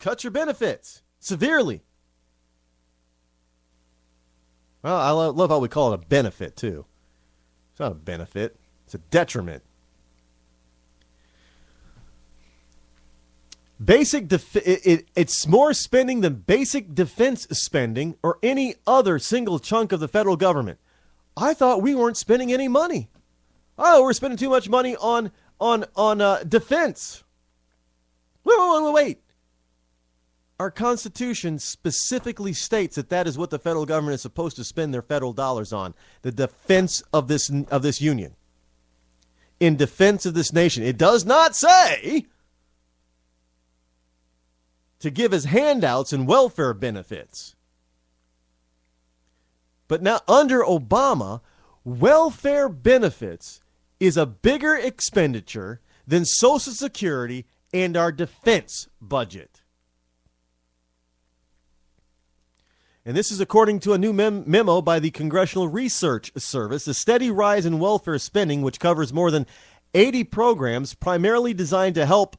cut your benefits severely. Well, I love how we call it a benefit, too. It's not a benefit. It's a detriment. It's more spending than basic defense spending or any other single chunk of the federal government. I thought we weren't spending any money. Oh, we're spending too much money on defense. Wait. Our Constitution specifically states that is what the federal government is supposed to spend their federal dollars on, the defense of this union. In defense of this nation. It does not say to give as handouts and welfare benefits. But now, under Obama, welfare benefits is a bigger expenditure than Social Security and our defense budget. And this is according to a new memo by the Congressional Research Service. The steady rise in welfare spending, which covers more than 80 programs, primarily designed to help,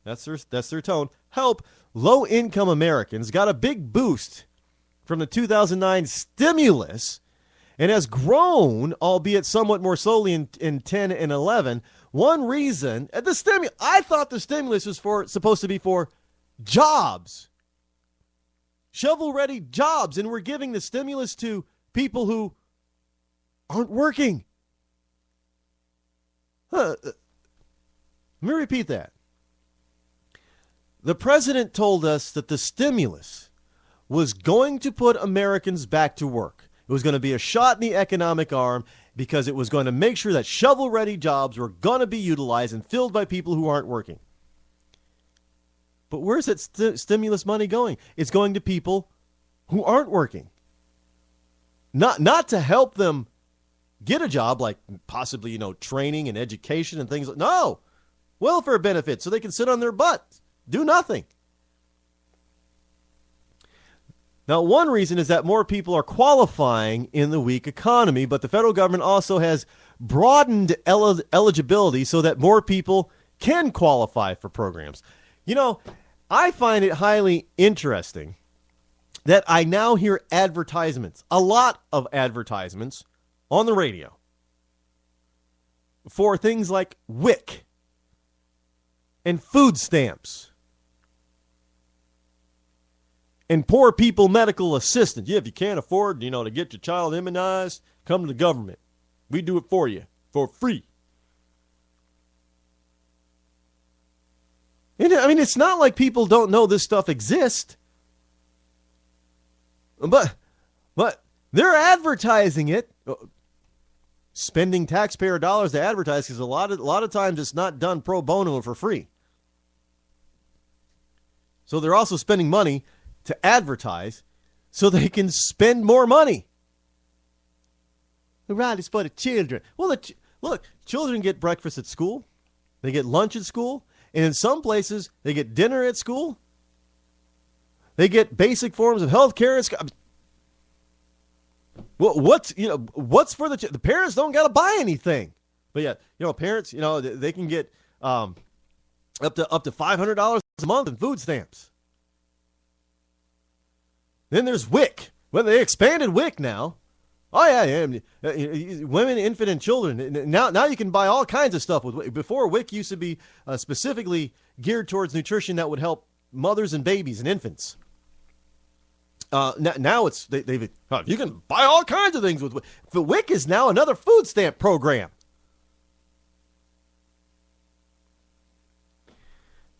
that's their tone, help low-income Americans, got a big boost from the 2009 stimulus and has grown, albeit somewhat more slowly in 10 and 11. One reason, I thought the stimulus was supposed to be for jobs. Shovel-ready jobs, and we're giving the stimulus to people who aren't working. Let me repeat that. The president told us that the stimulus was going to put Americans back to work. It was going to be a shot in the economic arm because it was going to make sure that shovel-ready jobs were going to be utilized and filled by people who aren't working. But where's that stimulus money going? It's going to people who aren't working. Not to help them get a job, like possibly, training and education and things. No, welfare benefits so they can sit on their butt, do nothing. Now, one reason is that more people are qualifying in the weak economy, but the federal government also has broadened eligibility so that more people can qualify for programs. I find it highly interesting that I now hear advertisements, a lot of advertisements on the radio for things like WIC and food stamps and poor people medical assistance. Yeah, if you can't afford, to get your child immunized, come to the government. We do it for you for free. And, it's not like people don't know this stuff exists. But they're advertising it, spending taxpayer dollars to advertise, because a lot of times it's not done pro bono or for free. So they're also spending money to advertise so they can spend more money. Right, it's for the children. Well, look, children get breakfast at school. They get lunch at school. And in some places, they get dinner at school. They get basic forms of health care at school. Well, what's for the parents don't got to buy anything. But yeah, parents, they can get up to $500 a month in food stamps. Then there's WIC. Well, they expanded WIC now. Oh yeah. Women, infant, and children. Now you can buy all kinds of stuff with WIC. Before, WIC used to be specifically geared towards nutrition that would help mothers and babies and infants. Now it's you can buy all kinds of things with WIC. The WIC is now another food stamp program.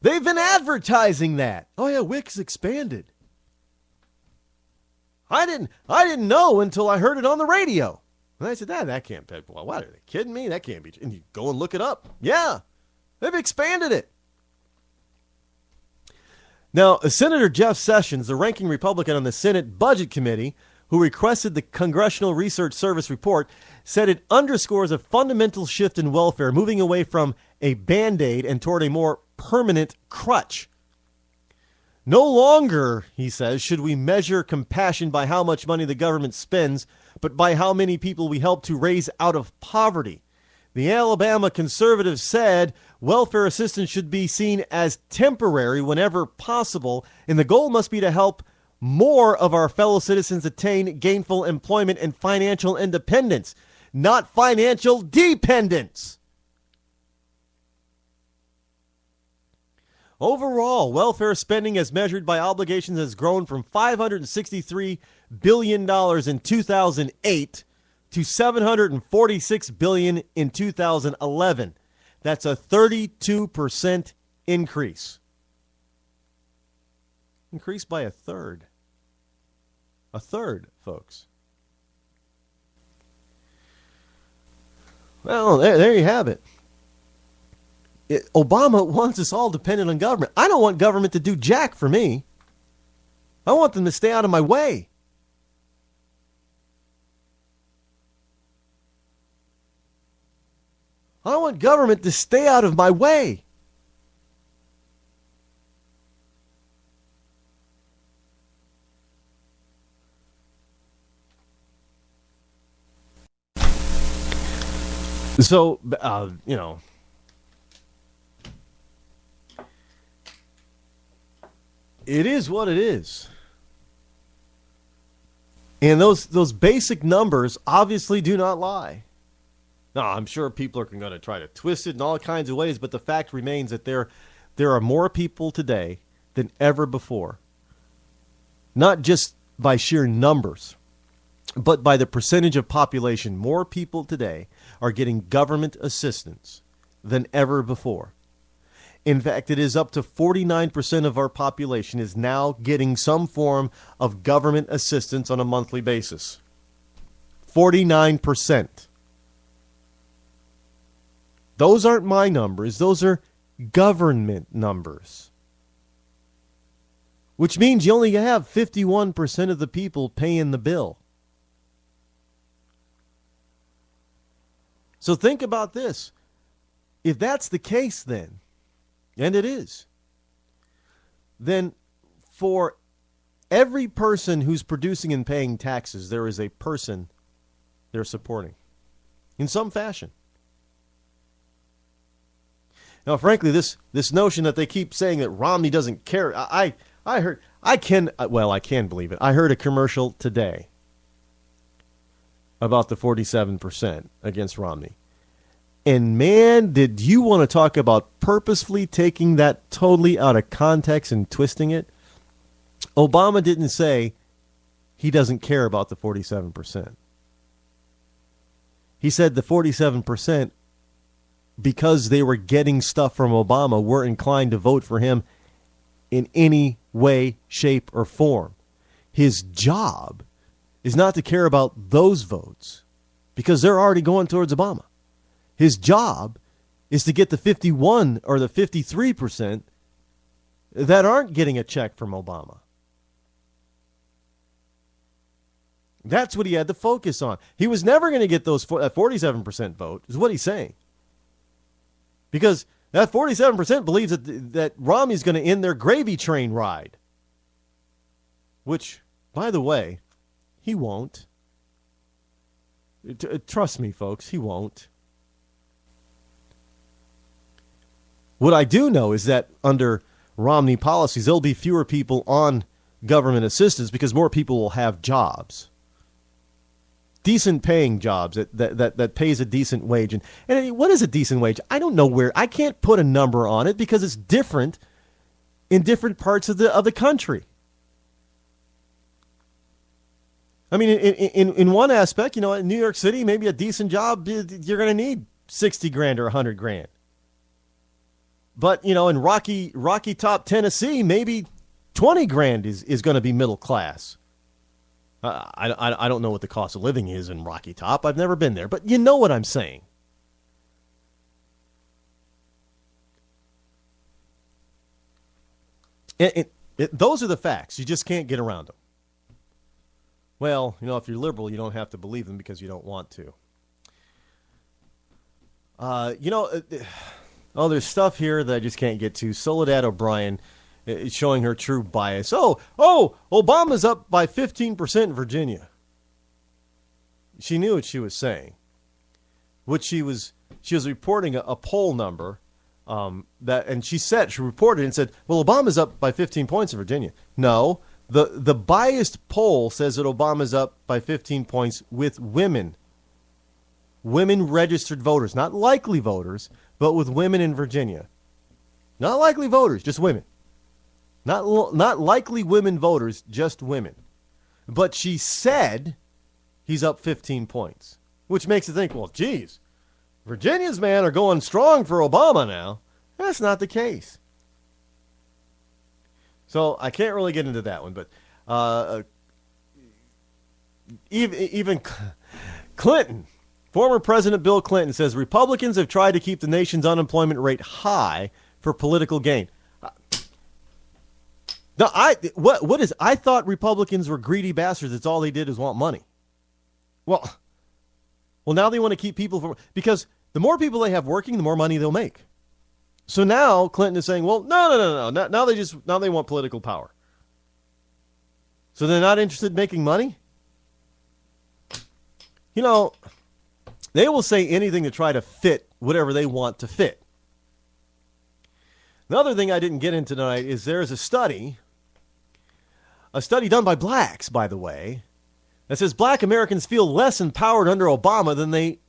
They've been advertising that. Oh yeah, WIC's expanded. I didn't know until I heard it on the radio. And I said, that can't be. Well, what, are they kidding me? That can't be. And you go and look it up. Yeah, they've expanded it. Now, Senator Jeff Sessions, the ranking Republican on the Senate Budget Committee, who requested the Congressional Research Service report, said it underscores a fundamental shift in welfare, moving away from a Band-Aid and toward a more permanent crutch. No longer, he says, should we measure compassion by how much money the government spends, but by how many people we help to raise out of poverty. The Alabama conservative said welfare assistance should be seen as temporary whenever possible, and the goal must be to help more of our fellow citizens attain gainful employment and financial independence, not financial dependence. Overall, welfare spending as measured by obligations has grown from $563 billion in 2008 to $746 billion in 2011. That's a 32% increase. Increased by a third. A third, folks. Well, there you have it. Obama wants us all dependent on government. I don't want government to do jack for me. I want them to stay out of my way. I want government to stay out of my way. So, it is what it is. And those basic numbers obviously do not lie. Now, I'm sure people are going to try to twist it in all kinds of ways, but the fact remains that there are more people today than ever before. Not just by sheer numbers, but by the percentage of population. More people today are getting government assistance than ever before. In fact, it is up to 49% of our population is now getting some form of government assistance on a monthly basis. 49%. Those aren't my numbers. Those are government numbers. Which means you only have 51% of the people paying the bill. So think about this. If that's the case then, and it is, then for every person who's producing and paying taxes, there is a person they're supporting in some fashion. Now, frankly, this notion that they keep saying that Romney doesn't care, I can believe it. I heard a commercial today about the 47% against Romney. And man, did you want to talk about purposefully taking that totally out of context and twisting it? Obama didn't say he doesn't care about the 47%. He said the 47%, because they were getting stuff from Obama, were inclined to vote for him in any way, shape, or form. His job is not to care about those votes because they're already going towards Obama. His job is to get the 51 or the 53% that aren't getting a check from Obama. That's what he had to focus on. He was never going to get those 47% vote, is what he's saying. Because that 47% believes that Romney's going to end their gravy train ride. Which, by the way, he won't. Trust me, folks, he won't. What I do know is that under Romney policies, there'll be fewer people on government assistance because more people will have jobs. Decent paying jobs that pays a decent wage. And what is a decent wage? I don't know where. I can't put a number on it because it's different in different parts of the country. I mean, in one aspect, in New York City, maybe a decent job, you're going to need 60 grand or 100 grand. But, in Rocky Top, Tennessee, maybe 20 grand is going to be middle class. I don't know what the cost of living is in Rocky Top. I've never been there, but you know what I'm saying. Those are the facts. You just can't get around them. Well, if you're liberal, you don't have to believe them because you don't want to. There's stuff here that I just can't get to. Soledad O'Brien is showing her true bias. Obama's up by 15% in Virginia. She knew what she was saying. She was reporting a poll number And she reported and said, well, Obama's up by 15 points in Virginia. No, the biased poll says that Obama's up by 15 points with women registered voters, not likely voters, but with women in Virginia. Not likely voters, just women. Not likely women voters, just women. But she said he's up 15 points, which makes you think, well, geez, Virginia's man are going strong for Obama now. That's not the case. So I can't really get into that one, but even Clinton, former President Bill Clinton, says Republicans have tried to keep the nation's unemployment rate high for political gain. No, I thought Republicans were greedy bastards. It's all they did is want money. Well, now they want to keep people from, because the more people they have working, the more money they'll make. So now Clinton is saying, well, no. Now they want political power. So they're not interested in making money? You know, they will say anything to try to fit whatever they want to fit. Another thing I didn't get into tonight is there's a study done by blacks, by the way, that says black Americans feel less empowered under Obama than they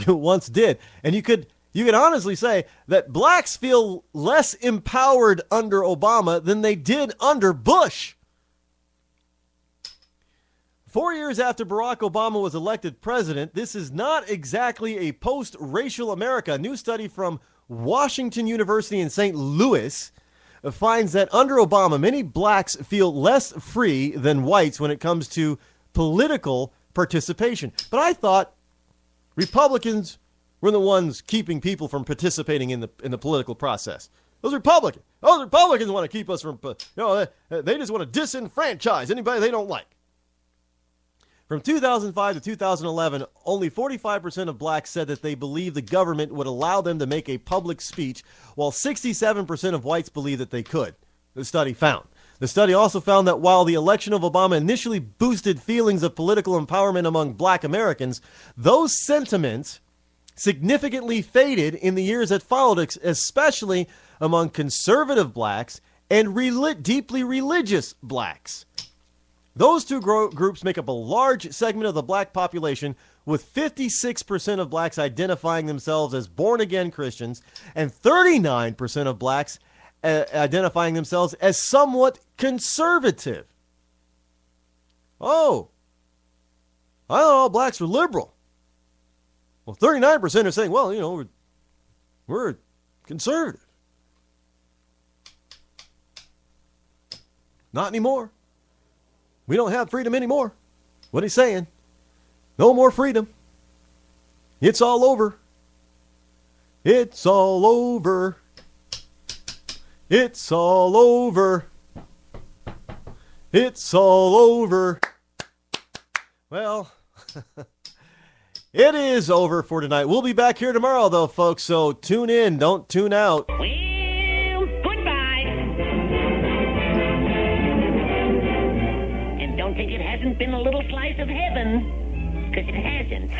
once did. And you could honestly say that blacks feel less empowered under Obama than they did under Bush. 4 years after Barack Obama was elected president, this is not exactly a post-racial America. A new study from Washington University in St. Louis finds that under Obama, many blacks feel less free than whites when it comes to political participation. But I thought Republicans were the ones keeping people from participating in the political process. Those Republicans want to keep us from, they just want to disenfranchise anybody they don't like. From 2005 to 2011, only 45% of blacks said that they believe the government would allow them to make a public speech, while 67% of whites believe that they could, the study found. The study also found that while the election of Obama initially boosted feelings of political empowerment among black Americans, those sentiments significantly faded in the years that followed, especially among conservative blacks and deeply religious blacks. Those two groups make up a large segment of the black population, with 56% of blacks identifying themselves as born-again Christians and 39% of blacks identifying themselves as somewhat conservative. Oh, I thought all blacks were liberal. Well, 39% are saying, well, we're conservative. Not anymore. We don't have freedom anymore. What he's saying, no more freedom. It's all over. It's all over. It's all over. It's all over. Well, it is over for tonight. We'll be back here tomorrow, though, folks, so tune in. Don't tune out. Well, goodbye. And don't think it hasn't been a little slice of heaven, because it hasn't.